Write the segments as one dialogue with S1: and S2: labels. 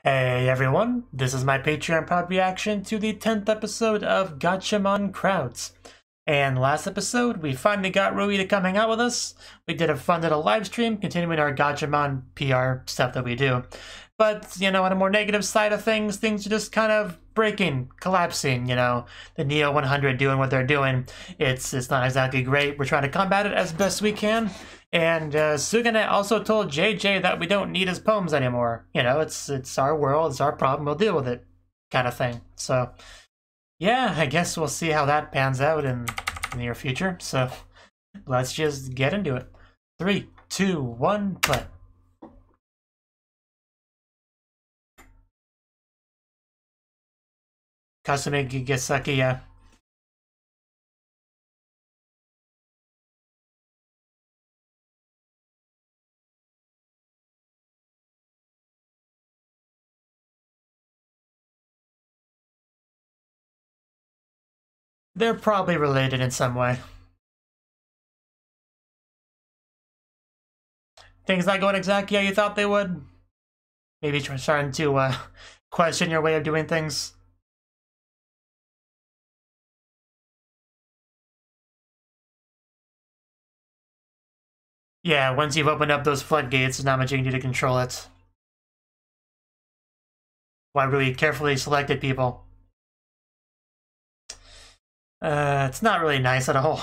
S1: Hey everyone, this is my Patreon proud reaction to the 10th episode of Gatchaman Crowds. And last episode, we finally got Rui to come hang out with us. We did a fun little live stream, continuing our Gatchaman PR stuff that we do. But, you know, on a more negative side of things are just kind of breaking, collapsing, you know. The Neo 100 doing what they're doing. It's not exactly great. We're trying to combat it as best we can. And Sugane also told JJ that we don't need his poems anymore. You know, it's our world, it's our problem, we'll deal with it, kind of thing. So, yeah, I guess we'll see how that pans out in the near future. So, let's just get into it. 3, 2, 1, play. Kasumi Gisaki, yeah. They're probably related in some way. Things not going exactly how you thought they would? Maybe trying to question your way of doing things? Yeah, once you've opened up those floodgates, there's not much you can do to control it. Why really carefully selected people. It's not really nice at all.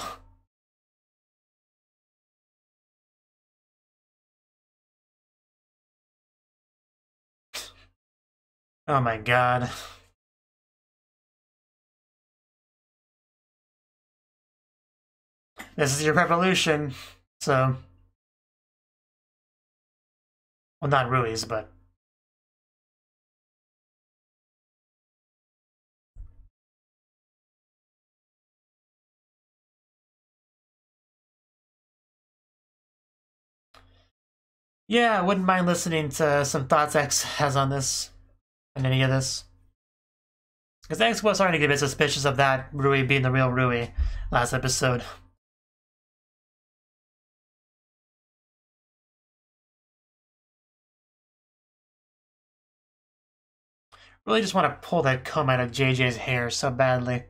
S1: Oh my god. This is your revolution, so... Well, not Rui's, but... Yeah, I wouldn't mind listening to some thoughts X has on this, and any of this. Because X was starting to get a bit suspicious of that Rui being the real Rui last episode. Really just want to pull that comb out of JJ's hair so badly.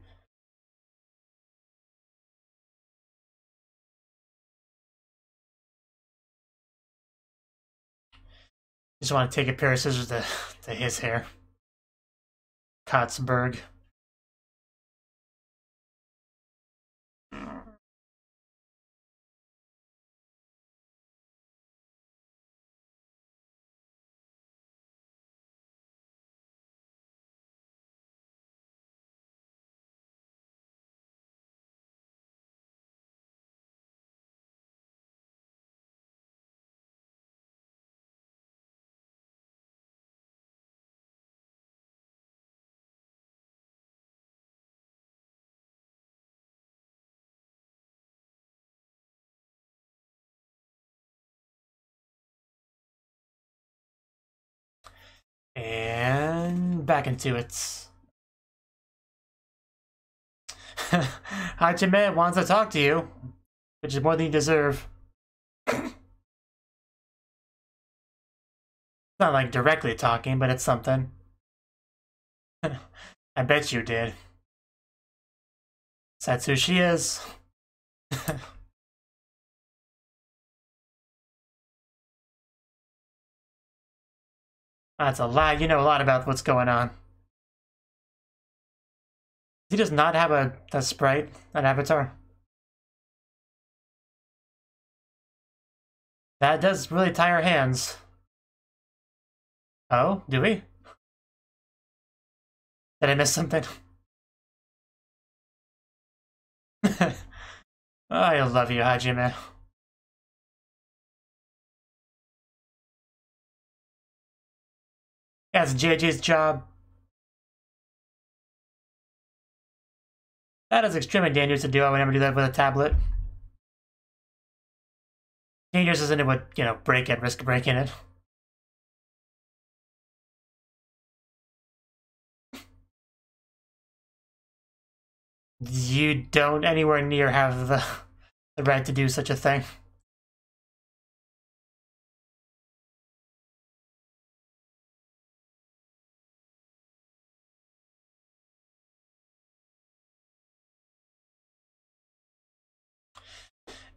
S1: Just want to take a pair of scissors to his hair. Kotzberg. And back into it. Hajime wants to talk to you, which is more than you deserve. It's not like directly talking, but it's something. I bet you did. That's who she is. That's a lie. You know a lot about what's going on. He does not have a sprite, an avatar. That does really tie our hands. Oh, do we? Did I miss something? I love you, Hajime. Yeah, it's JJ's job. That is extremely dangerous to do. I would never do that with a tablet. Dangerous isn't it would, you know, break it, risk breaking it. You don't anywhere near have the right to do such a thing.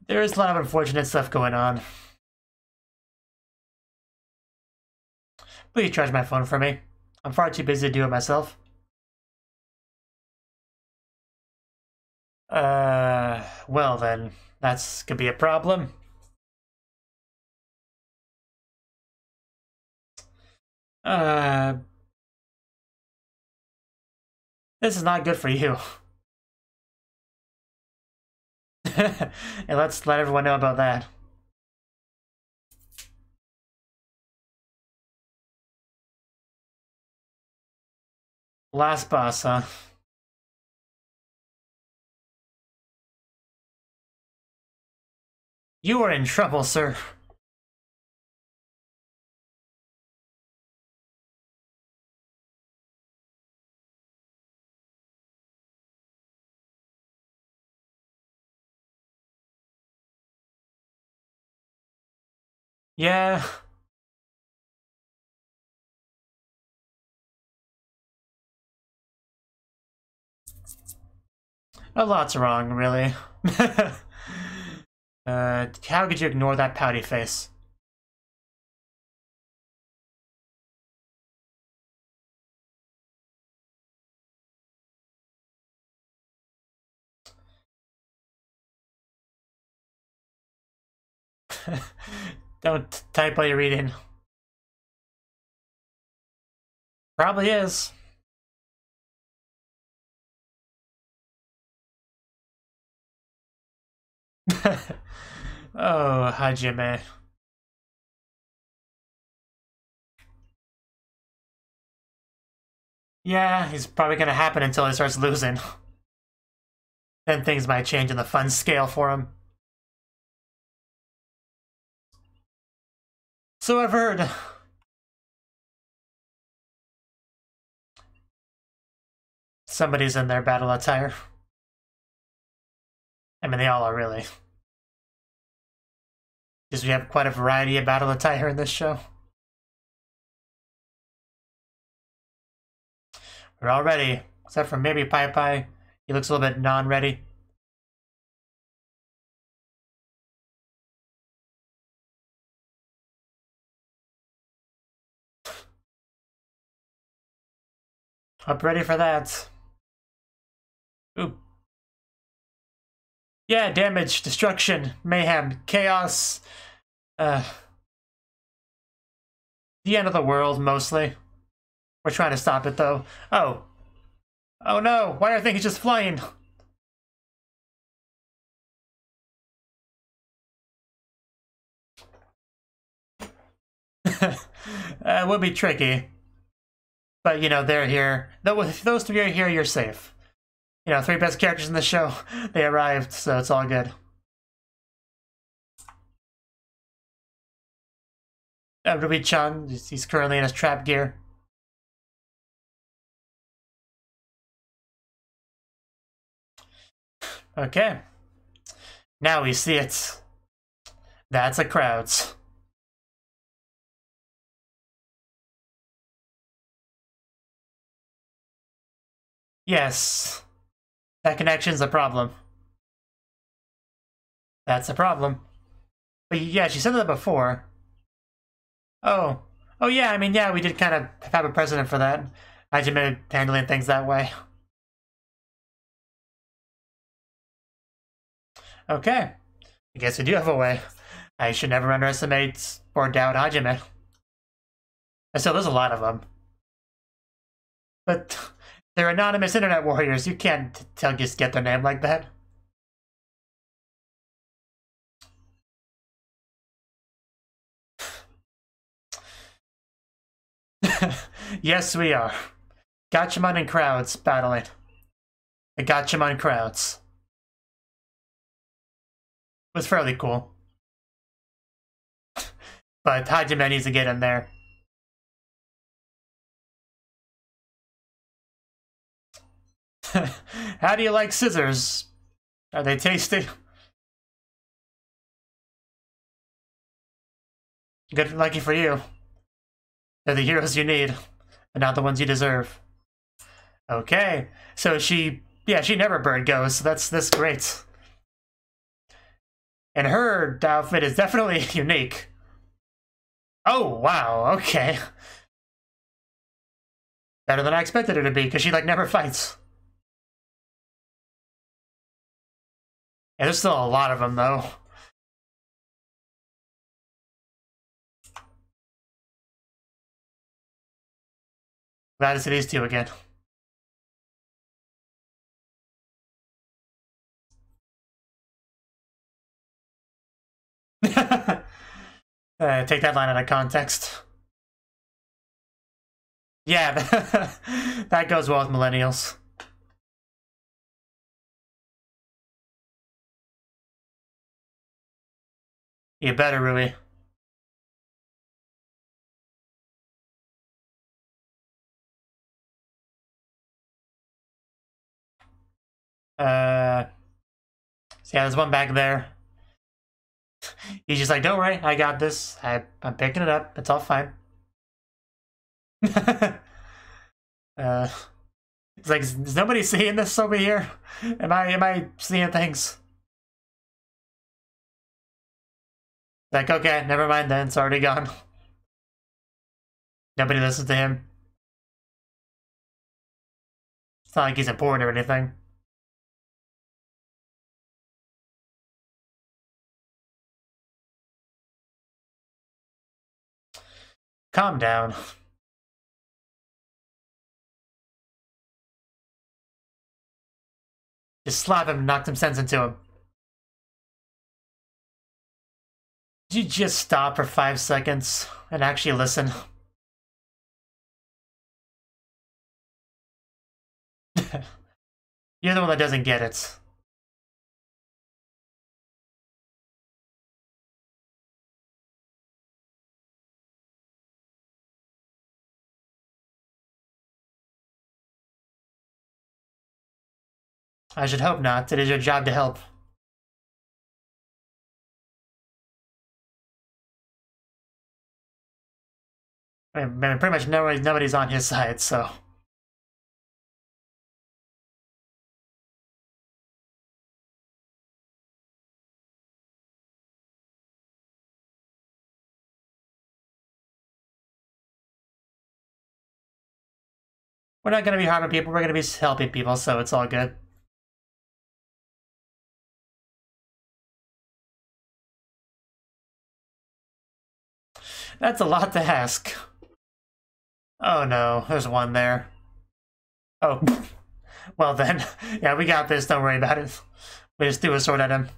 S1: There is a lot of unfortunate stuff going on. Please charge my phone for me. I'm far too busy to do it myself. Well then, that's could be a problem. This is not good for you. And let's let everyone know about that. Last boss, huh? You are in trouble, sir. Yeah. A lot's wrong, really. How could you ignore that pouty face? Don't type while you're reading. Probably is. Oh, Hajime. Yeah, he's probably gonna happen until he starts losing. Then things might change in the fun scale for him. So I've heard. Somebody's in their battle attire. I mean, they all are, really. Because we have quite a variety of battle attire in this show. We're all ready, except for maybe Pai Pai. He looks a little bit non-ready. Up ready for that. Ooh. Yeah, damage, destruction, mayhem, chaos. The end of the world, mostly. We're trying to stop it, though. Oh. Oh no, why are things just flying? It would be tricky. But, you know, they're here. If those three are here, you're safe. You know, three best characters in the show, they arrived, so it's all good. Ruby-chan, he's currently in his trap gear. Okay. Now we see it. That's a Crowds. Yes. That connection's a problem. That's a problem. But yeah, she said that before. Oh. Oh yeah, I mean, yeah, we did kind of have a precedent for that. I just been handling things that way. Okay. I guess we do have a way. I should never underestimate or doubt Hajime. And so there's a lot of them. But they're anonymous internet warriors. You can't just get their name like that. Yes, we are. Gatchaman and Crowds battling. The Gatchaman Crowds. It was fairly cool. But Hajime needs to get in there. How do you like scissors? Are they tasty? Good, lucky for you. They're the heroes you need, and not the ones you deserve. Okay, so she never bird goes, so that's great. And her outfit is definitely unique. Oh, wow, okay. Better than I expected her to be, because she, like, never fights. And there's still a lot of them, though. Glad to see these two again. Take that line out of context. Yeah, that goes well with millennials. You better, Rui. So yeah, there's one back there. He's just like, don't worry, I got this. I'm picking it up. It's all fine. It's like, is nobody seeing this over here? Am I seeing things? Like, okay, never mind then, it's already gone. Nobody listens to him. It's not like he's important or anything. Calm down. Just slap him and knock some sense into him. Did you just stop for 5 seconds and actually listen? You're the one that doesn't get it. I should hope not. It is your job to help. I mean, pretty much nobody's on his side, so... We're not going to be harming people, we're going to be helping people, so it's all good. That's a lot to ask. Oh no, there's one there. Oh, well then. Yeah, we got this, don't worry about it. We just threw a sword at him.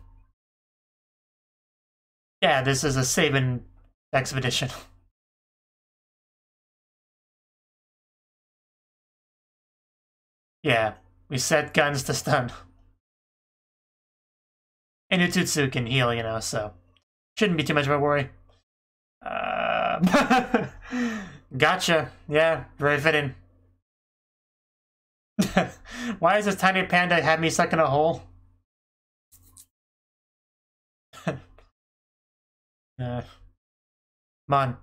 S1: Yeah, this is a Sabin expedition. Yeah, we set guns to stun. And Utsutsu can heal, you know, so shouldn't be too much of a worry. Gotcha. Yeah, very fitting. Why does this tiny panda have me stuck in a hole? Come on.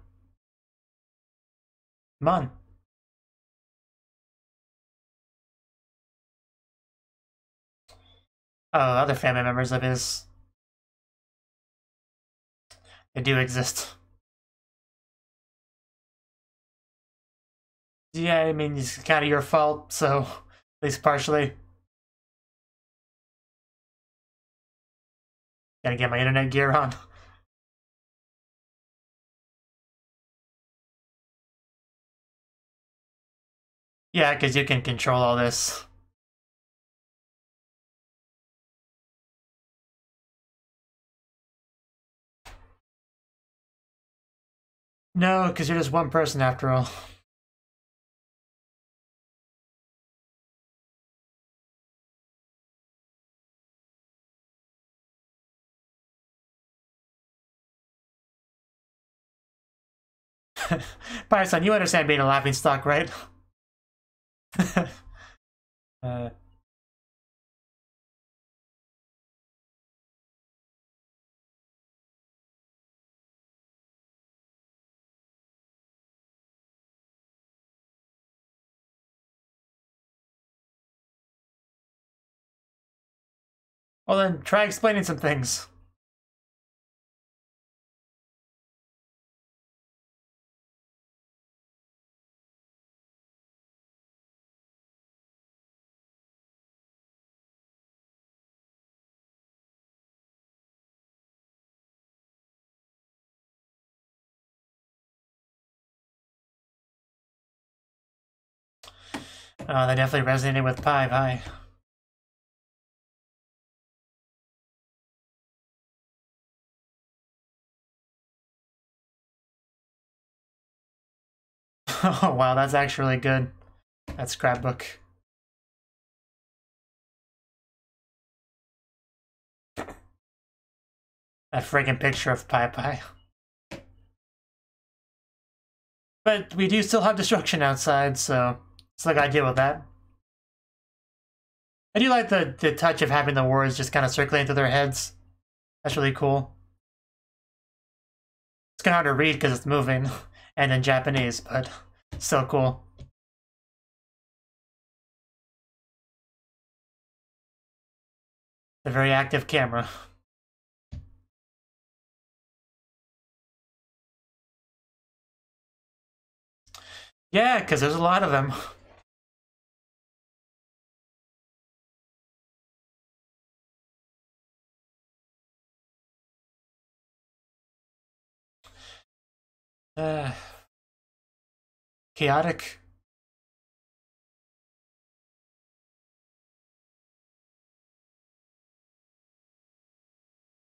S1: Come on. Oh, other family members of his. They do exist. Yeah, I mean, it's kind of your fault, so at least partially. Gotta get my internet gear on. Yeah, because you can control all this. No, because you're just one person after all. Bye-san, you understand being a laughingstock, right? uh, well then, try explaining some things. Oh, they definitely resonated with Pai Pai. Oh wow, that's actually good. That scrapbook. That friggin' picture of Pai Pai. But we do still have destruction outside, so still gotta deal with that. I do like the touch of having the words just kind of circulating through their heads. That's really cool. It's kind of hard to read because it's moving, and in Japanese, but still cool. A very active camera. Yeah, because there's a lot of them. Chaotic.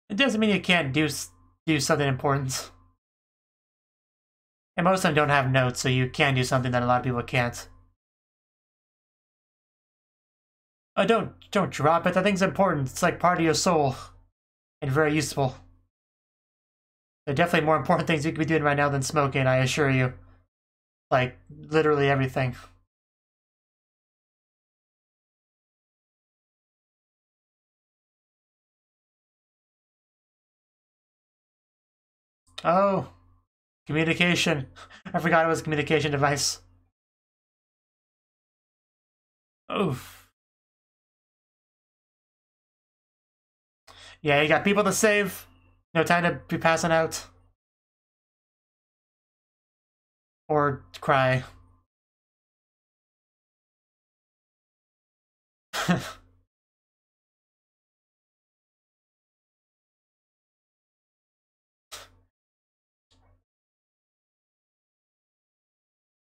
S1: It doesn't mean you can't do something important. And most of them don't have notes, so you can do something that a lot of people can't. Oh, don't drop it. That thing's important. It's like part of your soul, and very useful. There are definitely more important things you could be doing right now than smoking, I assure you. Like, literally everything. Oh, communication. I forgot it was a communication device. Oof. Yeah, you got people to save. No time to be passing out. Or cry.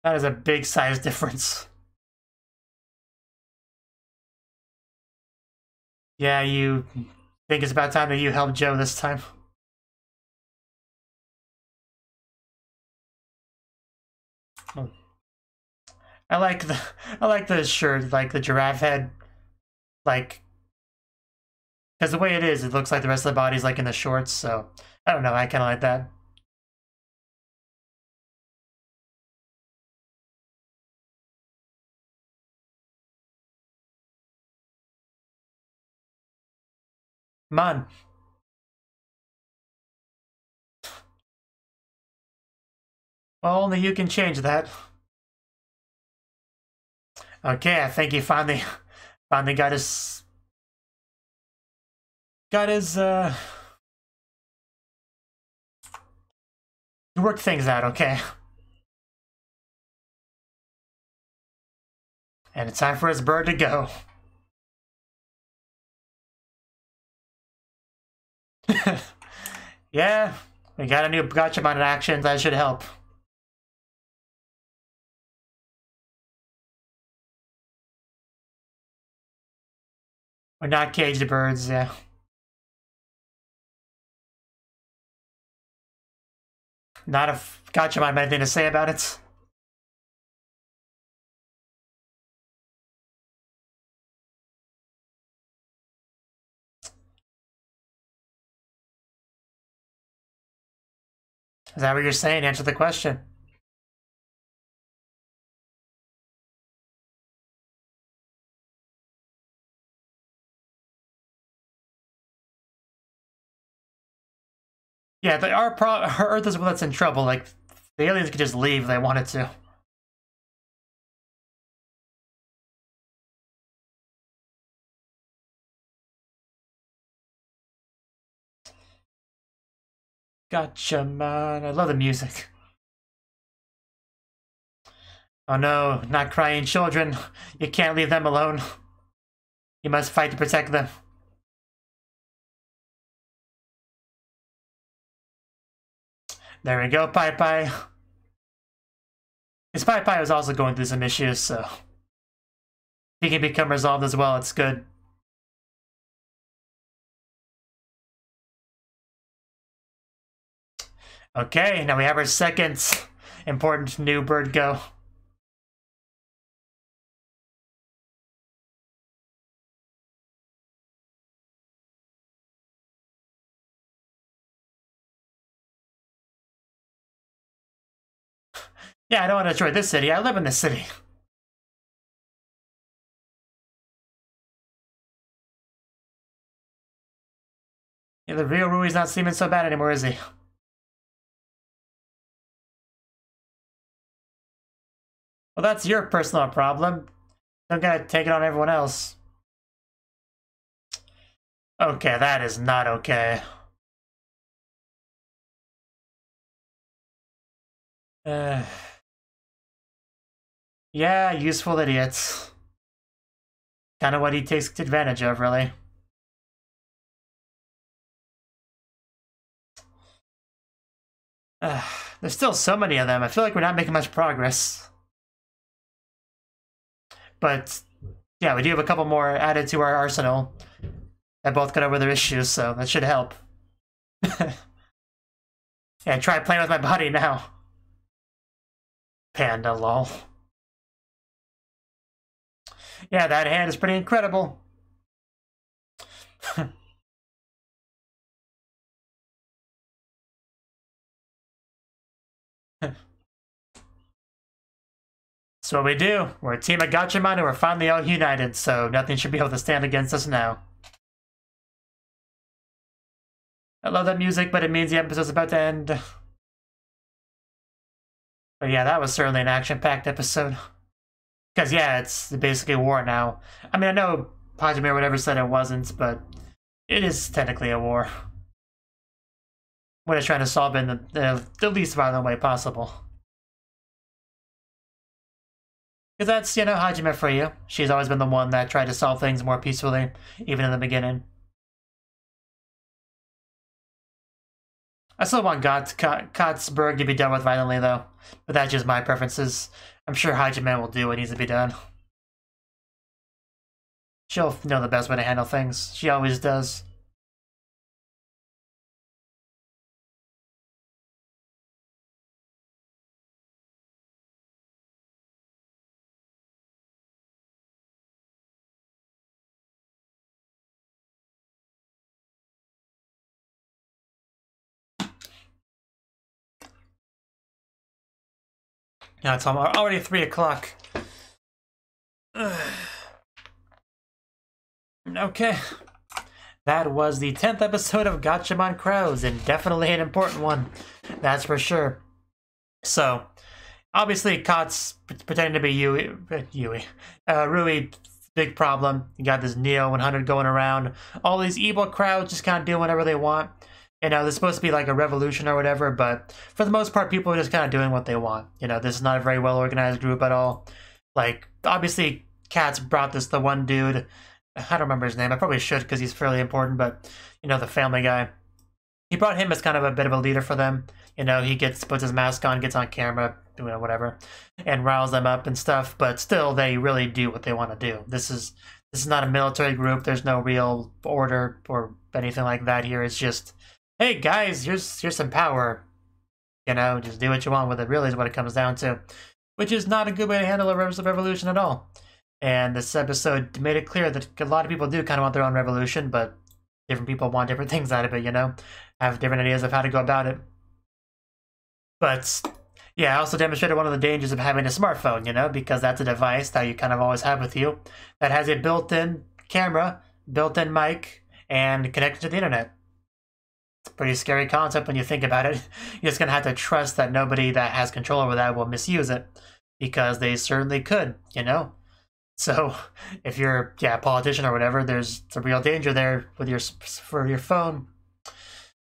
S1: That is a big size difference. Yeah, you think it's about time that you help Joe this time. I like the shirt, like the giraffe head, like, because the way it is, it looks like the rest of the body's like in the shorts. So I don't know, I kind of like that. Man. Well, only you can change that. Okay, I think he finally got his work things out, okay? And it's time for his bird to go. Yeah, we got a new Gatchaman in action. That should help. We're not caged birds, yeah. Not if Gatchaman had anything to say about it. Is that what you're saying? Answer the question. Yeah, our Earth is one that's in trouble. Like, the aliens could just leave if they wanted to. Gatchaman. I love the music. Oh no, not crying children. You can't leave them alone. You must fight to protect them. There we go, Pai Pai. His Pai Pai was also going through some issues, so he can become resolved as well. It's good. Okay, now we have our second important new bird go. Yeah, I don't want to destroy this city. I live in this city. Yeah, the real Rui's not seeming so bad anymore, is he? Well, that's your personal problem. Don't gotta take it on everyone else. Okay, that is not okay. Yeah, useful idiots. Kind of what he takes advantage of, really. There's still so many of them. I feel like we're not making much progress. But, yeah, we do have a couple more added to our arsenal that both got over their issues, so that should help. Yeah, try playing with my body now. Panda, lol. Yeah, that hand is pretty incredible. That's what we do. We're a team of Gatchaman and we're finally all united, so nothing should be able to stand against us now. I love that music, but it means the episode's about to end. But yeah, that was certainly an action-packed episode. Because yeah, it's basically war now. I mean, I know Hajime or whatever said it wasn't, but it is technically a war. What it's trying to solve in the least violent way possible. Because that's, you know, Hajime for you. She's always been the one that tried to solve things more peacefully, even in the beginning. I still want Kotzberg to be done with violently, though. But that's just my preferences. I'm sure Hajime will do what needs to be done. She'll know the best way to handle things. She always does. Yeah, it's already 3 o'clock. Okay. That was the 10th episode of Gatchaman Crowds, and definitely an important one. That's for sure. So, obviously, Kot's pretending to be Rui, big problem. You got this Neo 100 going around. All these evil crowds just kind of doing whatever they want. You know, this is supposed to be like a revolution or whatever, but for the most part, people are just kind of doing what they want. You know, this is not a very well-organized group at all. Like, obviously, Katz brought the one dude. I don't remember his name. I probably should because he's fairly important, but, you know, the family guy. He brought him as kind of a bit of a leader for them. You know, he puts his mask on, gets on camera, you know, whatever, and riles them up and stuff, but still, they really do what they want to do. This is not a military group. There's no real order or anything like that here. It's just, hey guys, here's some power. You know, just do what you want with it, really is what it comes down to. Which is not a good way to handle a revolution at all. And this episode made it clear that a lot of people do kind of want their own revolution, but different people want different things out of it, you know? Have different ideas of how to go about it. But, yeah, I also demonstrated one of the dangers of having a smartphone, you know? Because that's a device that you kind of always have with you that has a built-in camera, built-in mic, and connected to the internet. It's a pretty scary concept when you think about it. You're just going to have to trust that nobody that has control over that will misuse it. Because they certainly could, you know? So, if you're, a politician or whatever, there's a real danger there with for your phone.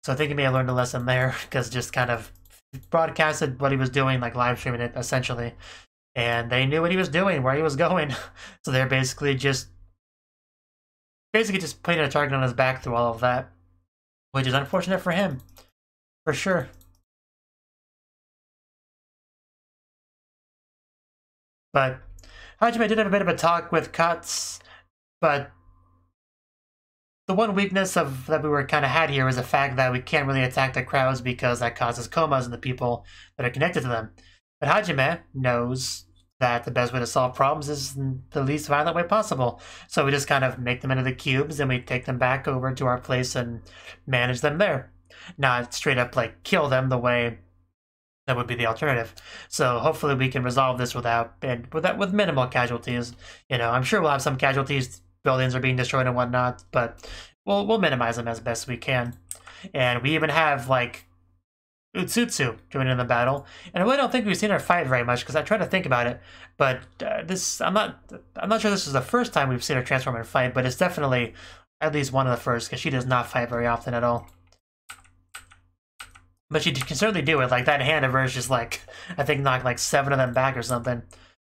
S1: So I think he may have learned a lesson there, because just kind of broadcasted what he was doing, like live streaming it, essentially. And they knew what he was doing, where he was going. So they're basically just putting a target on his back through all of that. Which is unfortunate for him, for sure. But Hajime did have a bit of a talk with Katz, but the one weakness that we were kind of had here was the fact that we can't really attack the crowds because that causes comas in the people that are connected to them. But Hajime knows that the best way to solve problems is in the least violent way possible. So we just kind of make them into the cubes and we take them back over to our place and manage them there. Not straight up like kill them the way that would be the alternative. So hopefully we can resolve this with minimal casualties. You know, I'm sure we'll have some casualties. Buildings are being destroyed and whatnot, but we'll minimize them as best we can. And we even have like Utsutsu joining in the battle. And I really don't think we've seen her fight very much because I tried to think about it, but I'm not sure this is the first time we've seen her transform and fight, but it's definitely at least one of the first because she does not fight very often at all. But she can certainly do it. Like that hand of hers just like, I think knocked like 7 of them back or something.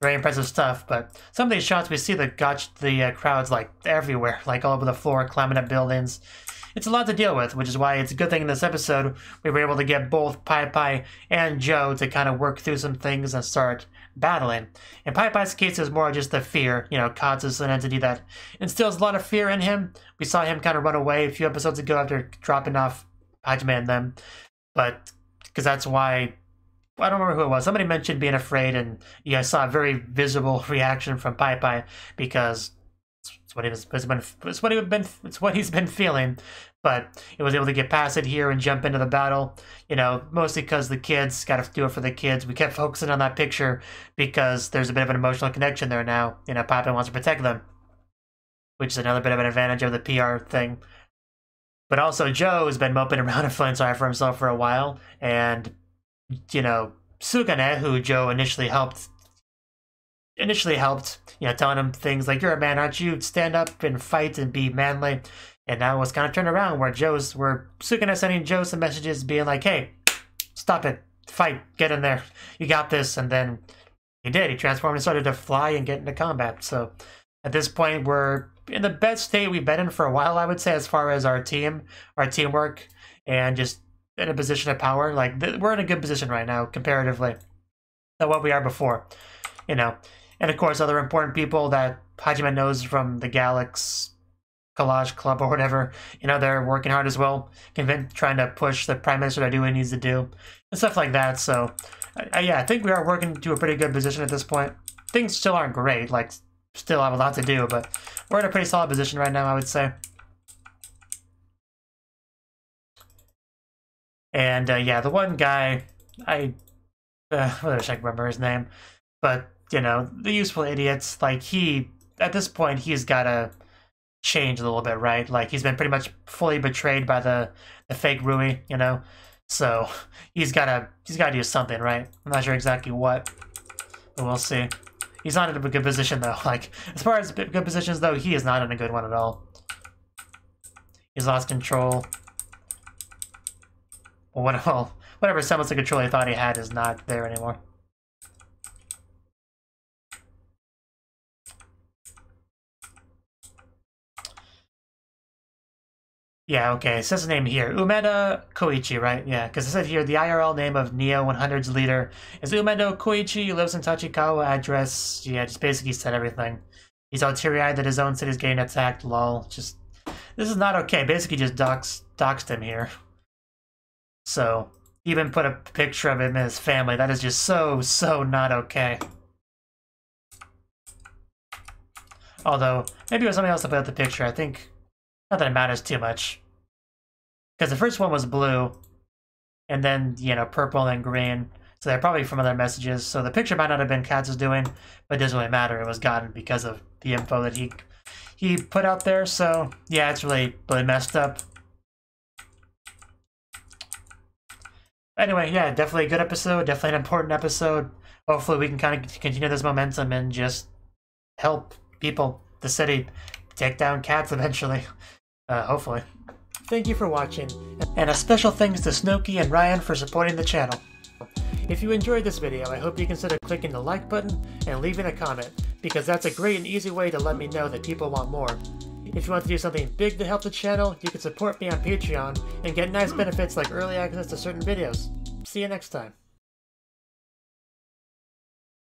S1: Very impressive stuff. But some of these shots we see the crowds like everywhere, like all over the floor, climbing up buildings. It's a lot to deal with, which is why it's a good thing in this episode we were able to get both Pai Pai and Joe to kind of work through some things and start battling. In Pai Pai's case, it was more just the fear. You know, Katz is an entity that instills a lot of fear in him. We saw him kind of run away a few episodes ago after dropping off Hajime and them. But, because that's why, I don't remember who it was. Somebody mentioned being afraid, and yeah, I saw a very visible reaction from Pai Pai because it's what he's been feeling. But it was able to get past it here and jump into the battle. You know, mostly because the kids got to do it for the kids. We kept focusing on that picture because there's a bit of an emotional connection there now. You know, Pai Pai wants to protect them, which is another bit of an advantage of the PR thing. But also, Joe has been moping around and feeling sorry for himself for a while. And, you know, Sugane, who Joe initially helped, you know, telling him things like, you're a man, aren't you? Stand up and fight and be manly. And now it's kind of turned around where Sugane sending Joe some messages being like, hey, stop it, fight, get in there, you got this. And then he did. He transformed and started to fly and get into combat. So at this point, we're in the best state we've been in for a while, I would say, as far as our teamwork, and just in a position of power. Like, we're in a good position right now, comparatively, than what we are before, you know. And of course, other important people that Hajime knows from the Galax Collage Club or whatever, you know, they're working hard as well, trying to push the Prime Minister to do what he needs to do, and stuff like that. So, yeah, I think we are working to a pretty good position at this point. Things still aren't great, like, still have a lot to do, but we're in a pretty solid position right now, I would say. And yeah, the one guy, I wish I could remember his name, but you know, the useful idiots, like at this point, he's got to change a little bit, right? Like he's been pretty much fully betrayed by the fake Rui, you know, so he's got to do something, right? I'm not sure exactly what, but we'll see. He's not in a good position, though. Like, as far as good positions, though, he is not in a good one at all. He's lost control. Well, whatever semblance of control he thought he had is not there anymore. Yeah, okay, it says the name here. Umeda Koichi, right? Yeah, because it said here, the IRL name of Neo 100's leader is Umeda Koichi, lives in Tachikawa, address. Yeah, just basically said everything. He's all teary-eyed that his own city's getting attacked, lol. Just, this is not okay. Basically just doxed him here. So, even put a picture of him and his family. That is just so not okay. Although, maybe it was something else about the picture. I think, not that it matters too much. Because the first one was blue, and then, you know, purple and green. So they're probably from other messages. So the picture might not have been Katz's doing, but it doesn't really matter. It was gotten because of the info that he put out there. So, yeah, it's really messed up. Anyway, yeah, definitely a good episode. Definitely an important episode. Hopefully we can kind of continue this momentum and just help people, the city, take down cats eventually. Hopefully. Thank you for watching, and a special thanks to Cnouki and Ryan for supporting the channel. If you enjoyed this video, I hope you consider clicking the like button and leaving a comment, because that's a great and easy way to let me know that people want more. If you want to do something big to help the channel, you can support me on Patreon and get nice benefits like early access to certain videos. See you next time.